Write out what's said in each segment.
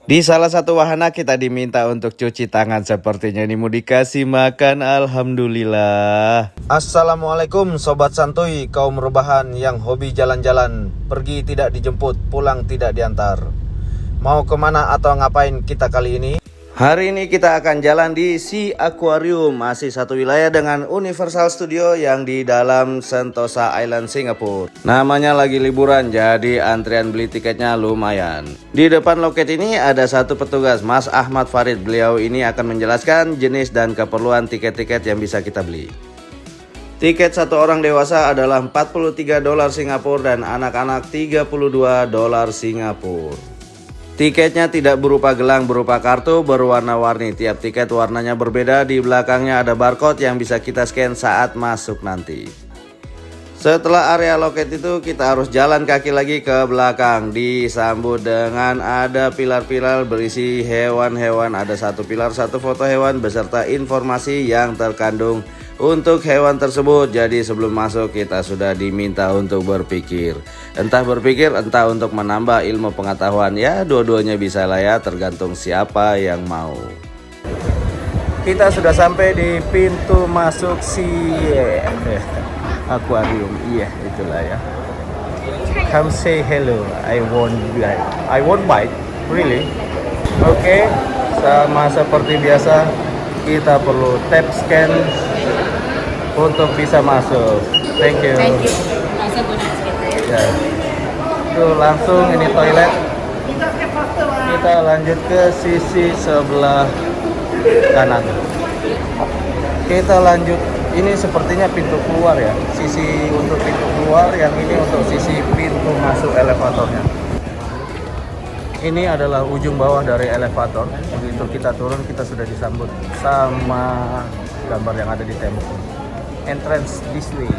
Di salah satu wahana kita diminta untuk cuci tangan, sepertinya ini mau dikasih makan. Alhamdulillah. Assalamualaikum sobat santuy, kaum rebahan yang hobi jalan-jalan. Pergi tidak dijemput, pulang tidak diantar. Mau kemana atau ngapain kita kali ini? Hari ini kita akan jalan di Sea Aquarium, masih satu wilayah dengan Universal Studio yang di dalam Sentosa Island, Singapura. Namanya lagi liburan, jadi antrian beli tiketnya lumayan. Di depan loket ini ada satu petugas, Mas Ahmad Farid. Beliau ini akan menjelaskan jenis dan keperluan tiket-tiket yang bisa kita beli. Tiket satu orang dewasa adalah 43 dolar Singapura dan anak-anak 32 dolar Singapura. Tiketnya tidak berupa gelang, berupa kartu berwarna-warni. Tiap tiket warnanya berbeda. Di belakangnya ada barcode yang bisa kita scan saat masuk nanti. Setelah area loket itu kita harus jalan kaki lagi ke belakang. Disambut dengan ada pilar-pilar berisi hewan-hewan. Ada satu pilar, satu foto hewan beserta informasi yang terkandung untuk hewan tersebut. Jadi sebelum masuk kita sudah diminta untuk berpikir. Entah berpikir, entah untuk menambah ilmu pengetahuan. Ya dua-duanya bisa lah ya, tergantung siapa yang mau. Kita sudah sampai di pintu masuk Sea Aquarium. Iya, itulah ya. Come say hello. I won't bite. Really? Oke, sama seperti biasa kita perlu tap scan untuk bisa masuk. Thank you. Thank you. Nasa guna kita ya. Ya. Tuh langsung ini toilet. Kita lanjut ke sisi sebelah kanan. Kita lanjut. Ini sepertinya pintu keluar ya. Sisi untuk pintu keluar, yang ini untuk sisi pintu masuk elevatornya. Ini adalah ujung bawah dari elevator. Begitu kita turun, kita sudah disambut sama gambar yang ada di tembok. Entrance this way.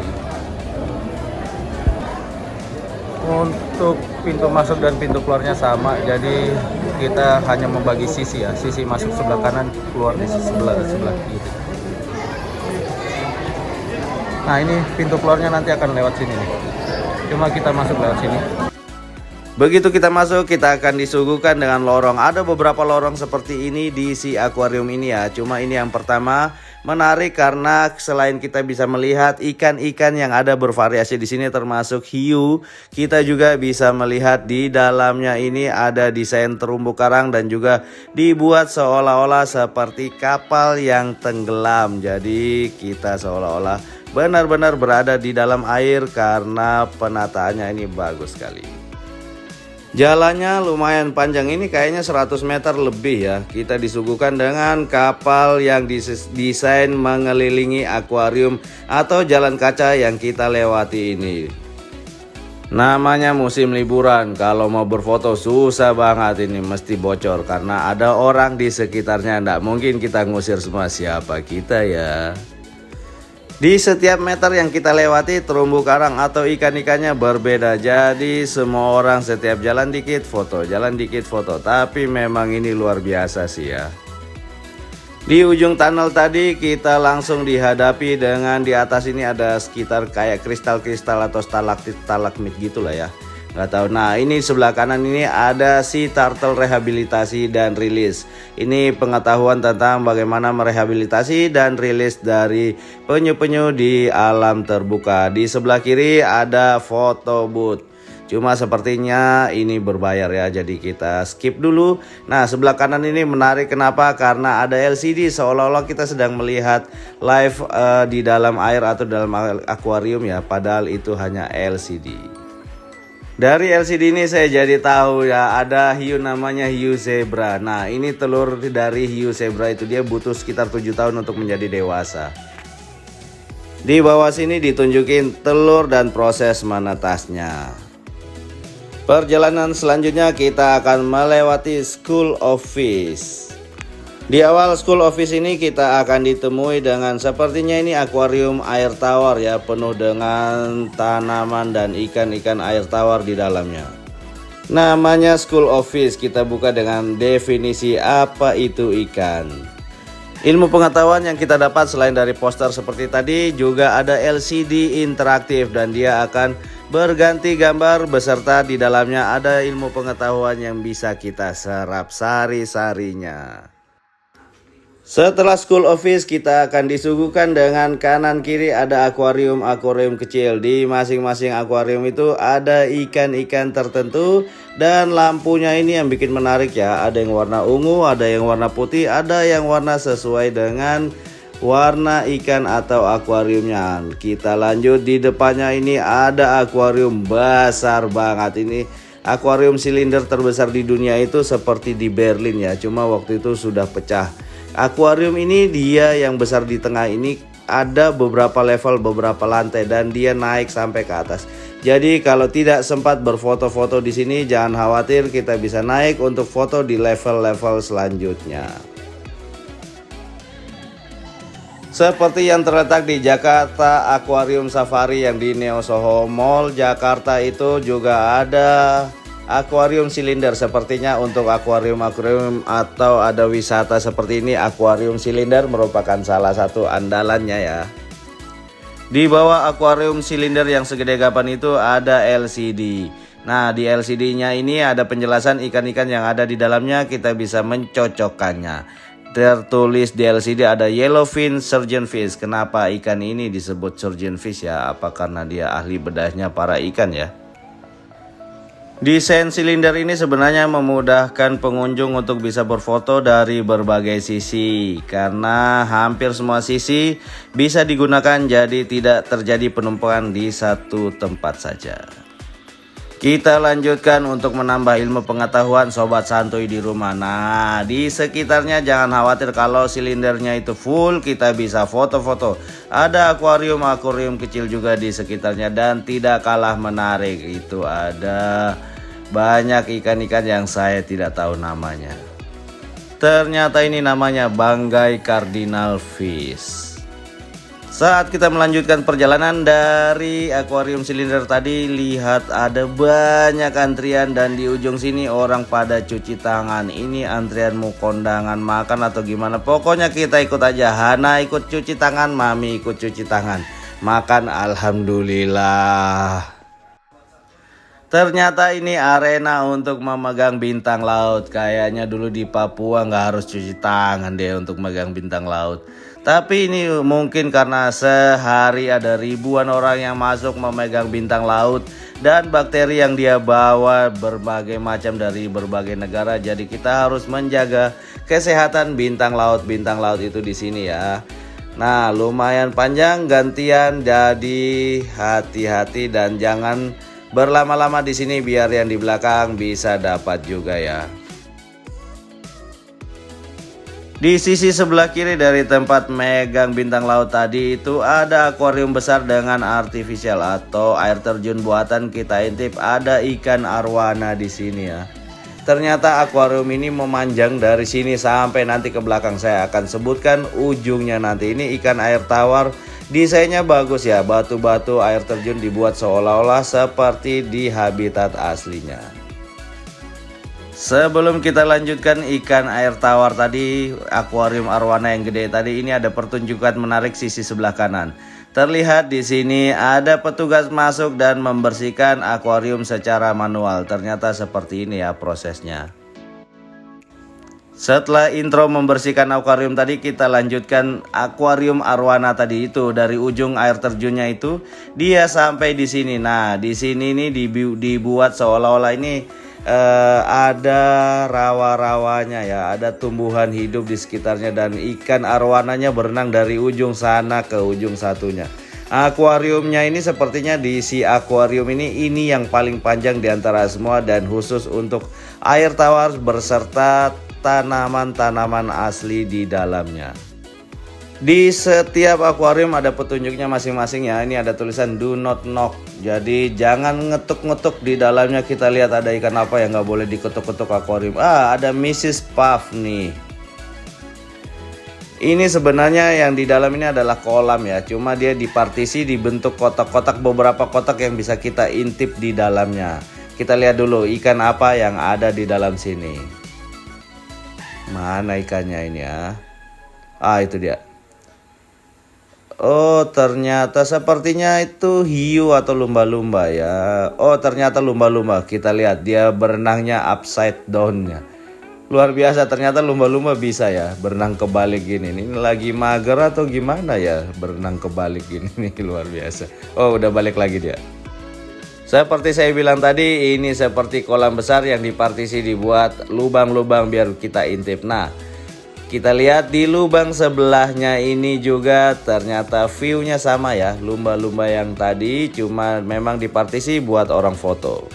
Untuk pintu masuk dan pintu keluarnya sama, jadi kita hanya membagi sisi ya. Sisi masuk sebelah kanan, keluar di sebelah kiri. Nah ini pintu keluarnya nanti akan lewat sini nih. Cuma kita masuk lewat sini. Begitu kita masuk, kita akan disuguhkan dengan lorong. Ada beberapa lorong seperti ini di Sea Aquarium ini ya. Cuma ini yang pertama menarik karena selain kita bisa melihat ikan-ikan yang ada bervariasi di sini termasuk hiu, kita juga bisa melihat di dalamnya ini ada desain terumbu karang dan juga dibuat seolah-olah seperti kapal yang tenggelam. Jadi kita seolah-olah benar-benar berada di dalam air karena penataannya ini bagus sekali. Jalannya lumayan panjang, ini kayaknya 100 meter lebih ya. Kita disuguhkan dengan kapal yang didesain mengelilingi akuarium atau jalan kaca yang kita lewati ini. Namanya musim liburan, kalau mau berfoto susah banget ini, mesti bocor karena ada orang di sekitarnya. Nggak mungkin kita ngusir semua, siapa kita ya. Di setiap meter yang kita lewati terumbu karang atau ikan-ikannya berbeda. Jadi semua orang setiap jalan dikit foto, jalan dikit foto. Tapi memang ini luar biasa sih ya. Di ujung tunnel tadi kita langsung dihadapi dengan di atas ini ada sekitar kayak kristal-kristal atau stalaktit-stalagmit gitulah ya. Nggak tahu. Nah ini sebelah kanan ini ada si turtle rehabilitasi dan rilis. Ini pengetahuan tentang bagaimana merehabilitasi dan rilis dari penyu-penyu di alam terbuka. Di sebelah kiri ada foto booth. Cuma sepertinya ini berbayar ya, jadi kita skip dulu. Nah sebelah kanan ini menarik, kenapa? Karena ada LCD, seolah-olah kita sedang melihat live di dalam air atau dalam akuarium ya. Padahal itu hanya LCD. Dari LCD ini saya jadi tahu ya, ada hiu namanya hiu zebra. Nah ini telur dari hiu zebra itu dia butuh sekitar 7 tahun untuk menjadi dewasa. Di bawah sini ditunjukin telur dan proses menetasnya. Perjalanan selanjutnya kita akan melewati School of Fish. Di awal School of Fish ini kita akan ditemui dengan sepertinya ini akuarium air tawar ya, penuh dengan tanaman dan ikan-ikan air tawar di dalamnya. Namanya School of Fish, kita buka dengan definisi apa itu ikan. Ilmu pengetahuan yang kita dapat selain dari poster seperti tadi juga ada LCD interaktif dan dia akan berganti gambar beserta di dalamnya ada ilmu pengetahuan yang bisa kita serap sari-sarinya. Setelah school office, kita akan disuguhkan dengan kanan kiri ada akuarium kecil. Di masing-masing akuarium itu ada ikan-ikan tertentu dan lampunya ini yang bikin menarik ya. Ada yang warna ungu, ada yang warna putih, ada yang warna sesuai dengan warna ikan atau akuariumnya. Kita lanjut, di depannya ini ada akuarium besar banget. Ini akuarium silinder terbesar di dunia itu seperti di Berlin ya. Cuma waktu itu sudah pecah. Akuarium ini dia yang besar di tengah ini ada beberapa level, beberapa lantai dan dia naik sampai ke atas. Jadi kalau tidak sempat berfoto-foto di sini jangan khawatir, kita bisa naik untuk foto di level-level selanjutnya. Seperti yang terletak di Jakarta Aquarium Safari yang di Neo Soho Mall Jakarta itu juga ada akuarium silinder. Sepertinya untuk akuarium atau ada wisata seperti ini, akuarium silinder merupakan salah satu andalannya ya. Di bawah akuarium silinder yang segede gaban itu ada LCD. Nah, di LCD-nya ini ada penjelasan ikan-ikan yang ada di dalamnya, kita bisa mencocokkannya. Tertulis di LCD ada yellowfin surgeonfish. Kenapa ikan ini disebut surgeonfish ya? Apa karena dia ahli bedahnya para ikan ya? Desain silinder ini sebenarnya memudahkan pengunjung untuk bisa berfoto dari berbagai sisi karena hampir semua sisi bisa digunakan, jadi tidak terjadi penumpukan di satu tempat saja. Kita lanjutkan untuk menambah ilmu pengetahuan sobat santuy di rumah. Nah, di sekitarnya jangan khawatir kalau silindernya itu full, kita bisa foto-foto. Ada akuarium kecil juga di sekitarnya dan tidak kalah menarik itu ada banyak ikan-ikan yang saya tidak tahu namanya. Ternyata ini namanya banggai cardinal fish. Saat kita melanjutkan perjalanan dari akuarium silinder tadi, lihat ada banyak antrian dan di ujung sini orang pada cuci tangan. Ini antrianmu kondangan makan atau gimana? Pokoknya kita ikut aja. Hana ikut cuci tangan, Mami ikut cuci tangan. Makan alhamdulillah. Ternyata ini arena untuk memegang bintang laut. Kayaknya dulu di Papua nggak harus cuci tangan deh untuk megang bintang laut. Tapi ini mungkin karena sehari ada ribuan orang yang masuk memegang bintang laut dan bakteri yang dia bawa berbagai macam dari berbagai negara. Jadi kita harus menjaga kesehatan bintang laut itu di sini ya. Nah, lumayan panjang gantian, jadi hati-hati dan jangan berlama-lama di sini biar yang di belakang bisa dapat juga ya. Di sisi sebelah kiri dari tempat megang bintang laut tadi itu ada akuarium besar dengan artificial atau air terjun buatan. Kita intip ada ikan arwana di sini ya. Ternyata akuarium ini memanjang dari sini sampai nanti ke belakang. Saya akan sebutkan ujungnya nanti. Ini ikan air tawar. Desainnya bagus ya. Batu-batu air terjun dibuat seolah-olah seperti di habitat aslinya. Sebelum kita lanjutkan ikan air tawar tadi, akuarium arwana yang gede tadi, ini ada pertunjukan menarik sisi sebelah kanan. Terlihat di sini ada petugas masuk dan membersihkan akuarium secara manual. Ternyata seperti ini ya prosesnya. Setelah intro membersihkan akuarium tadi, kita lanjutkan akuarium arwana tadi itu dari ujung air terjunnya itu dia sampai di sini. Nah, di sini nih dibuat seolah-olah ini ada rawa-rawanya ya, ada tumbuhan hidup di sekitarnya dan ikan arwananya berenang dari ujung sana ke ujung satunya. Akuariumnya ini sepertinya diisi akuarium ini yang paling panjang di antara semua dan khusus untuk air tawar berserta tanaman-tanaman asli di dalamnya. Di setiap akuarium ada petunjuknya masing-masing ya. Ini ada tulisan do not knock. Jadi jangan ngetuk-ngetuk di dalamnya. Kita lihat ada ikan apa yang nggak boleh diketuk-ketuk akuarium. Ada Mrs. Puff nih. Ini sebenarnya yang di dalam ini adalah kolam ya. Cuma dia dipartisi dibentuk kotak-kotak, beberapa kotak yang bisa kita intip di dalamnya. Kita lihat dulu ikan apa yang ada di dalam sini. Mana ikannya ini ya? Itu dia. Oh, ternyata sepertinya itu hiu atau lumba-lumba ya. Oh, ternyata lumba-lumba. Kita lihat dia berenangnya upside down-nya. Luar biasa, ternyata lumba-lumba bisa ya berenang kebalik gini. Ini lagi mager atau gimana ya berenang kebalik gini nih, luar biasa. Oh, udah balik lagi dia. Seperti saya bilang tadi, ini seperti kolam besar yang dipartisi dibuat lubang-lubang biar kita intip. Nah, kita lihat di lubang sebelahnya ini juga ternyata view-nya sama ya. Lumba-lumba yang tadi cuma memang dipartisi buat orang foto.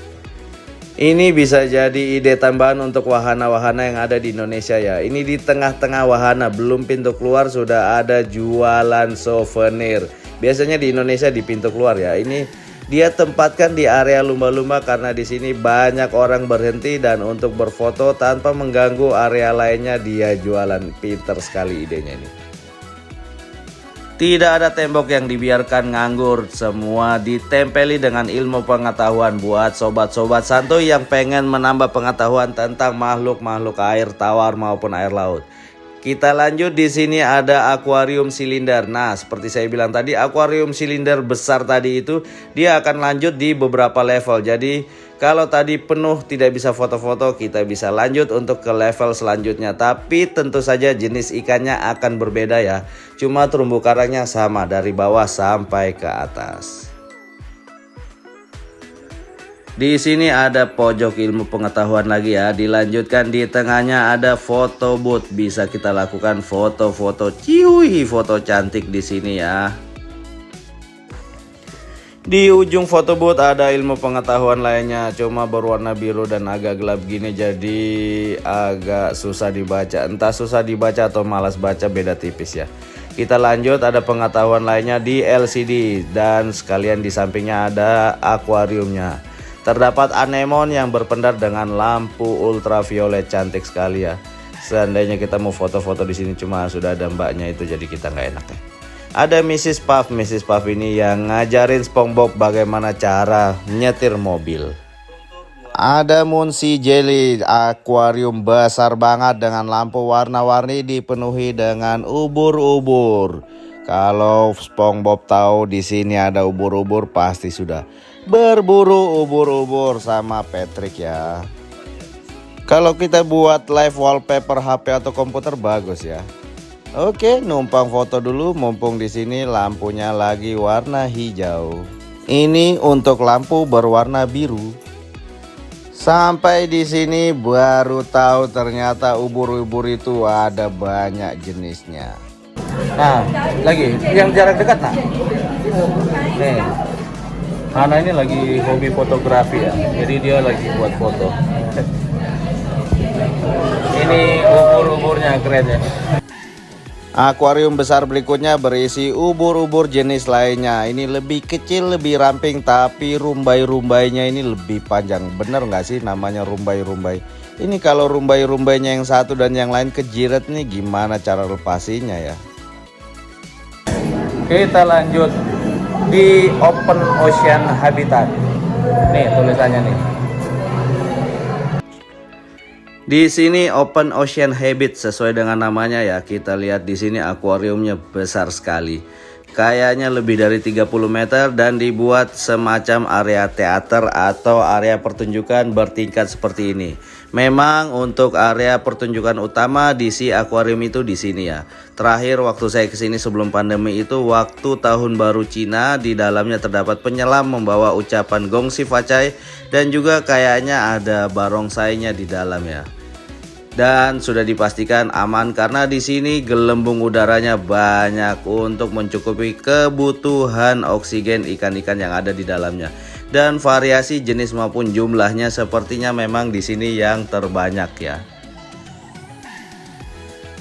Ini bisa jadi ide tambahan untuk wahana-wahana yang ada di Indonesia ya. Ini di tengah-tengah wahana, belum pintu keluar sudah ada jualan souvenir. Biasanya di Indonesia di pintu keluar ya. Ini dia tempatkan di area lumba-lumba karena di sini banyak orang berhenti dan untuk berfoto tanpa mengganggu area lainnya dia jualan. Pinter sekali idenya ini. Tidak ada tembok yang dibiarkan nganggur, semua ditempeli dengan ilmu pengetahuan buat sobat-sobat santuy yang pengen menambah pengetahuan tentang makhluk-makhluk air tawar maupun air laut. Kita lanjut, di sini ada akuarium silinder. Nah, seperti saya bilang tadi, akuarium silinder besar tadi itu dia akan lanjut di beberapa level. Jadi, kalau tadi penuh tidak bisa foto-foto, kita bisa lanjut untuk ke level selanjutnya. Tapi tentu saja jenis ikannya akan berbeda ya. Cuma terumbu karangnya sama dari bawah sampai ke atas. Di sini ada pojok ilmu pengetahuan lagi ya. Dilanjutkan di tengahnya ada foto booth. Bisa kita lakukan foto-foto ciui, foto cantik di sini ya. Di ujung foto booth ada ilmu pengetahuan lainnya, cuma berwarna biru dan agak gelap gini jadi agak susah dibaca. Entah susah dibaca atau malas baca, beda tipis ya. Kita lanjut, ada pengetahuan lainnya di LCD dan sekalian di sampingnya ada akuariumnya. Terdapat anemon yang berpendar dengan lampu ultraviolet, cantik sekali ya. Seandainya kita mau foto-foto di sini cuma sudah ada mbaknya itu jadi kita nggak enak ya. Ada Mrs. Puff ini yang ngajarin SpongeBob bagaimana cara nyetir mobil. Ada Moonsea Jelly, akuarium besar banget dengan lampu warna-warni dipenuhi dengan ubur-ubur. Kalau SpongeBob tahu di sini ada ubur-ubur pasti sudah berburu ubur-ubur sama Patrick ya. Kalau kita buat live wallpaper HP atau komputer bagus ya. Oke, numpang foto dulu mumpung di sini lampunya lagi warna hijau. Ini untuk lampu berwarna biru. Sampai di sini baru tahu ternyata ubur-ubur itu ada banyak jenisnya. Nah, lagi yang jarak dekat nah. Nih. Hana ini lagi hobi fotografi ya. Jadi dia lagi buat foto. Ini ubur-uburnya keren ya. Akuarium besar berikutnya berisi ubur-ubur jenis lainnya. Ini lebih kecil, lebih ramping, tapi rumbai-rumbainya ini lebih panjang. Bener nggak sih namanya rumbai-rumbai? Ini kalau rumbai-rumbainya yang satu dan yang lain kejiret nih, gimana cara lepasinya ya? Kita lanjut di Open Ocean Habitat. Nih tulisannya nih. Di sini Open Ocean Habitat sesuai dengan namanya ya. Kita lihat di sini akuariumnya besar sekali. Kayaknya lebih dari 30 meter dan dibuat semacam area teater atau area pertunjukan bertingkat seperti ini. Memang untuk area pertunjukan utama di si akuarium itu di sini ya. Terakhir waktu saya kesini sebelum pandemi itu waktu tahun baru Cina, di dalamnya terdapat penyelam membawa ucapan Gong Xi Fa Cai dan juga kayaknya ada barongsainya di dalam ya. Dan sudah dipastikan aman karena di sini gelembung udaranya banyak untuk mencukupi kebutuhan oksigen ikan-ikan yang ada di dalamnya. Dan variasi jenis maupun jumlahnya sepertinya memang di sini yang terbanyak ya.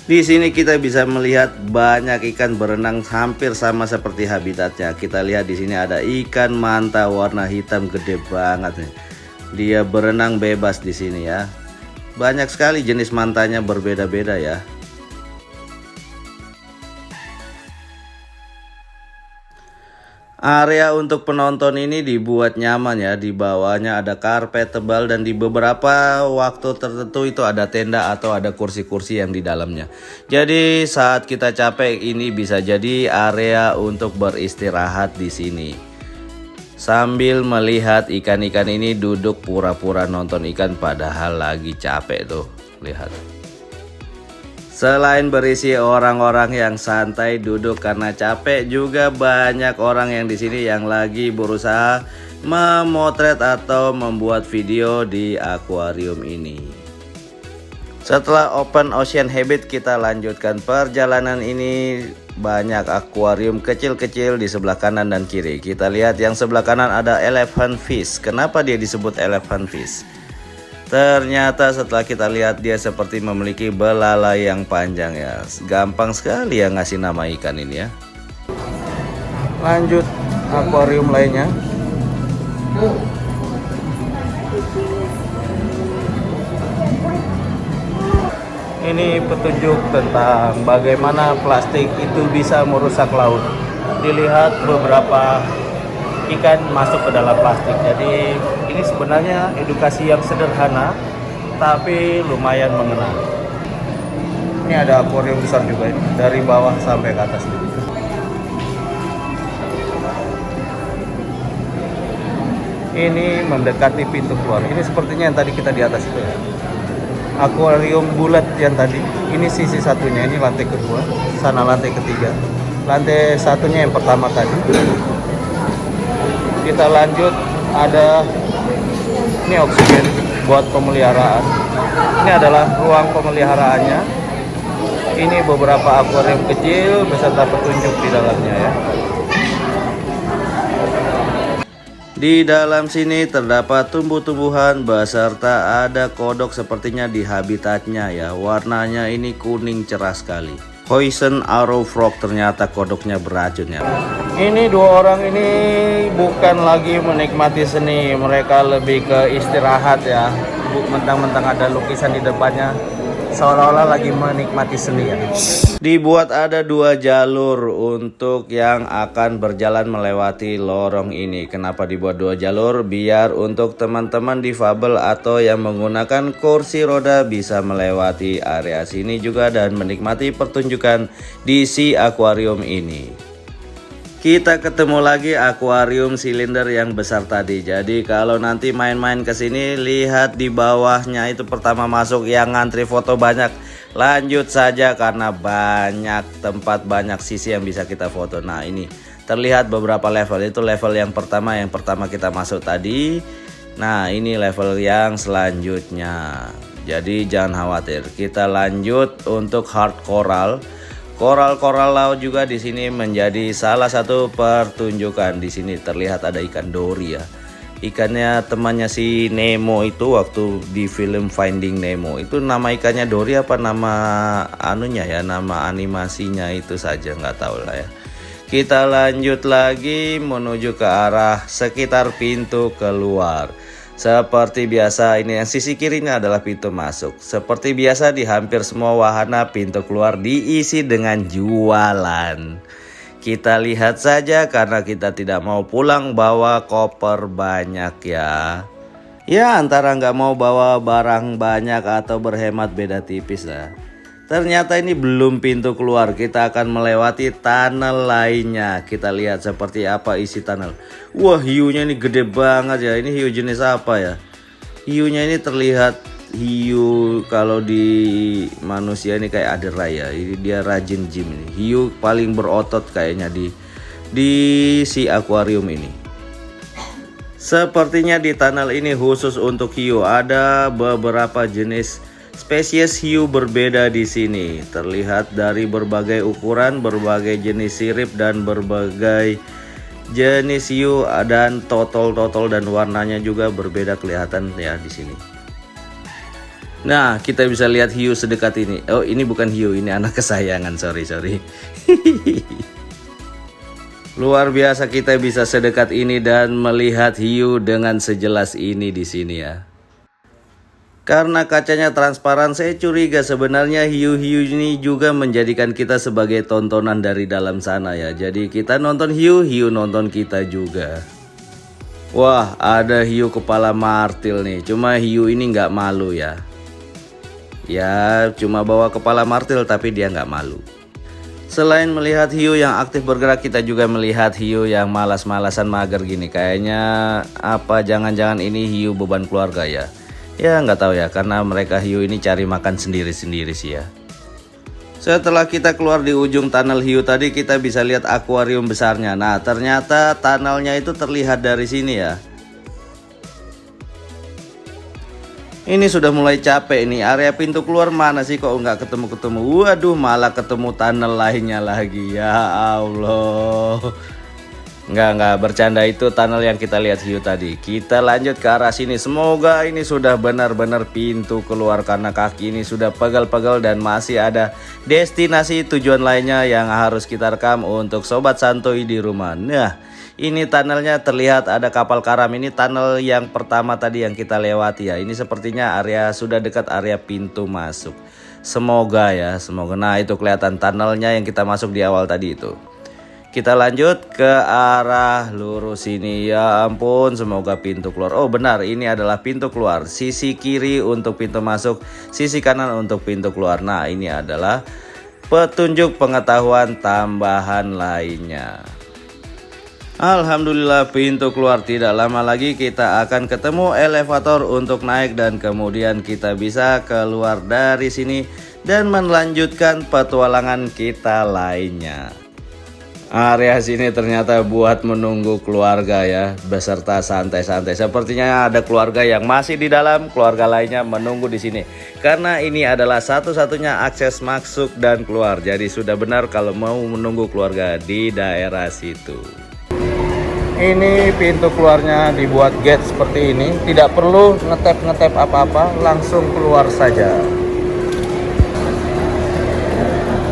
Di sini kita bisa melihat banyak ikan berenang hampir sama seperti habitatnya. Kita lihat di sini ada ikan manta warna hitam gede banget nih. Dia berenang bebas di sini ya. Banyak sekali jenis mantanya berbeda-beda ya. Area untuk penonton ini dibuat nyaman ya, di bawahnya ada karpet tebal dan di beberapa waktu tertentu itu ada tenda atau ada kursi-kursi yang di dalamnya. Jadi saat kita capek ini bisa jadi area untuk beristirahat di sini. Sambil melihat ikan-ikan ini duduk pura-pura nonton ikan padahal lagi capek tuh, lihat. Selain berisi orang-orang yang santai duduk karena capek, juga banyak orang yang di sini yang lagi berusaha memotret atau membuat video di akuarium ini. Setelah Open Ocean Habit, kita lanjutkan perjalanan ini. Banyak akuarium kecil-kecil di sebelah kanan dan kiri. Kita lihat yang sebelah kanan ada elephant fish. Kenapa dia disebut elephant fish? Ternyata setelah kita lihat dia seperti memiliki belalai yang panjang ya. Gampang sekali ya ngasih nama ikan ini ya. Lanjut akuarium lainnya. Ini petunjuk tentang bagaimana plastik itu bisa merusak laut. Dilihat beberapa ikan masuk ke dalam plastik. Jadi ini sebenarnya edukasi yang sederhana tapi lumayan mengena. Ini ada akuarium besar juga ini, dari bawah sampai ke atas. Ini mendekati pintu keluar. Ini sepertinya yang tadi kita di atas itu ya. Akuarium bulat yang tadi. Ini sisi satunya, ini lantai kedua. Sana lantai ketiga. Lantai satunya yang pertama tadi. Kita lanjut, ada ini oksigen buat pemeliharaan. Ini adalah ruang pemeliharaannya. Ini beberapa akuarium kecil beserta petunjuk di dalamnya ya. Di dalam sini terdapat tumbuh-tumbuhan beserta ada kodok sepertinya di habitatnya ya. Warnanya ini kuning cerah sekali. Poison arrow frog, ternyata kodoknya beracun ya. Ini dua orang ini bukan lagi menikmati seni, mereka lebih ke istirahat ya. Mentang-mentang ada lukisan di depannya, seolah-olah lagi menikmati seni ya. Dibuat ada dua jalur untuk yang akan berjalan melewati lorong ini. Kenapa dibuat dua jalur? Biar untuk teman-teman difabel atau yang menggunakan kursi roda bisa melewati area sini juga dan menikmati pertunjukan di si akuarium ini. Kita ketemu lagi akuarium silinder yang besar tadi. Jadi kalau nanti main-main ke sini, lihat di bawahnya itu pertama masuk yang ngantri foto banyak. Lanjut saja karena banyak tempat, banyak sisi yang bisa kita foto. Nah, ini terlihat beberapa level. Itu level yang pertama kita masuk tadi. Nah, ini level yang selanjutnya. Jadi jangan khawatir. Kita lanjut untuk hard coral. Koral-koral laut juga di sini menjadi salah satu pertunjukan. Di sini terlihat ada ikan dori ya. Ikannya temannya si Nemo itu waktu di film Finding Nemo. Itu nama ikannya dori apa nama anunya ya, nama animasinya itu saja nggak tahu lah ya. Kita lanjut lagi menuju ke arah sekitar pintu keluar. Seperti biasa, ini yang sisi kirinya adalah pintu masuk. Seperti biasa di hampir semua wahana, pintu keluar diisi dengan jualan. Kita lihat saja karena kita tidak mau pulang bawa koper banyak ya. Ya antara nggak mau bawa barang banyak atau berhemat beda tipis lah. Ternyata ini belum pintu keluar, kita akan melewati tunnel lainnya. Kita lihat seperti apa isi tunnel. Wah, hiunya ini gede banget ya. Ini hiu jenis apa ya? Hiunya ini terlihat hiu kalau di manusia ini kayak aderai ya. Ini dia rajin gym ini. Hiu paling berotot kayaknya di si akuarium ini. Sepertinya di tunnel ini khusus untuk hiu. Ada beberapa jenis spesies hiu berbeda di sini. Terlihat dari berbagai ukuran, berbagai jenis sirip dan berbagai jenis hiu dan totol-totol dan warnanya juga berbeda kelihatan ya di sini. Nah, kita bisa lihat hiu sedekat ini. Oh, ini bukan hiu, ini anak kesayangan. Sorry. Luar biasa kita bisa sedekat ini dan melihat hiu dengan sejelas ini di sini ya. Karena kacanya transparan, saya curiga sebenarnya hiu-hiu ini juga menjadikan kita sebagai tontonan dari dalam sana ya. Jadi kita nonton hiu, hiu nonton kita juga. Wah, ada hiu kepala martil nih. Cuma hiu ini nggak malu ya. Ya, cuma bawa kepala martil tapi dia nggak malu. Selain melihat hiu yang aktif bergerak, kita juga melihat hiu yang malas-malasan mager gini. Kayaknya apa jangan-jangan ini hiu beban keluarga ya. Ya nggak tahu ya, karena mereka hiu ini cari makan sendiri-sendiri sih ya. Setelah kita keluar di ujung tunnel hiu tadi, kita bisa lihat akuarium besarnya. Nah ternyata tunnelnya itu terlihat dari sini ya. Ini sudah mulai capek nih, area pintu keluar mana sih kok nggak ketemu-ketemu. Waduh, malah ketemu tunnel lainnya lagi. Ya Allah. Nggak bercanda, itu tunnel yang kita lihat hiu tadi. Kita lanjut ke arah sini. Semoga ini sudah benar-benar pintu keluar, karena kaki ini sudah pegal-pegal dan masih ada destinasi tujuan lainnya yang harus kita rekam untuk sobat santuy di rumah. Nah, ini tunnelnya terlihat ada kapal karam. Ini tunnel yang pertama tadi yang kita lewati ya. Ini sepertinya area sudah dekat area pintu masuk. Semoga ya, semoga. Nah, itu kelihatan tunnelnya yang kita masuk di awal tadi itu. Kita lanjut ke arah lurus ini. Ya ampun, semoga pintu keluar. Oh benar, ini adalah pintu keluar. Sisi kiri untuk pintu masuk, sisi kanan untuk pintu keluar. Nah, ini adalah petunjuk pengetahuan tambahan lainnya. Alhamdulillah, pintu keluar. Tidak lama lagi kita akan ketemu elevator untuk naik dan kemudian kita bisa keluar dari sini dan melanjutkan petualangan kita lainnya. Area sini ternyata buat menunggu keluarga ya, beserta santai-santai. Sepertinya ada keluarga yang masih di dalam, keluarga lainnya menunggu di sini. Karena ini adalah satu-satunya akses masuk dan keluar. Jadi sudah benar kalau mau menunggu keluarga di daerah situ. Ini pintu keluarnya dibuat gate seperti ini, tidak perlu ngetep-ngetep apa-apa, langsung keluar saja.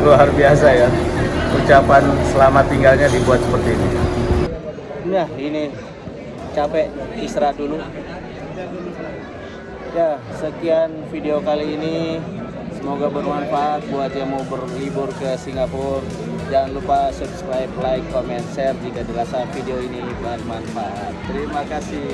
Luar biasa ya. Ucapan selamat tinggalnya dibuat seperti ini. Nah, ini capek, istirahat dulu. Ya, sekian video kali ini. Semoga bermanfaat buat yang mau berlibur ke Singapura. Jangan lupa subscribe, like, comment, share jika dirasa video ini bermanfaat. Terima kasih.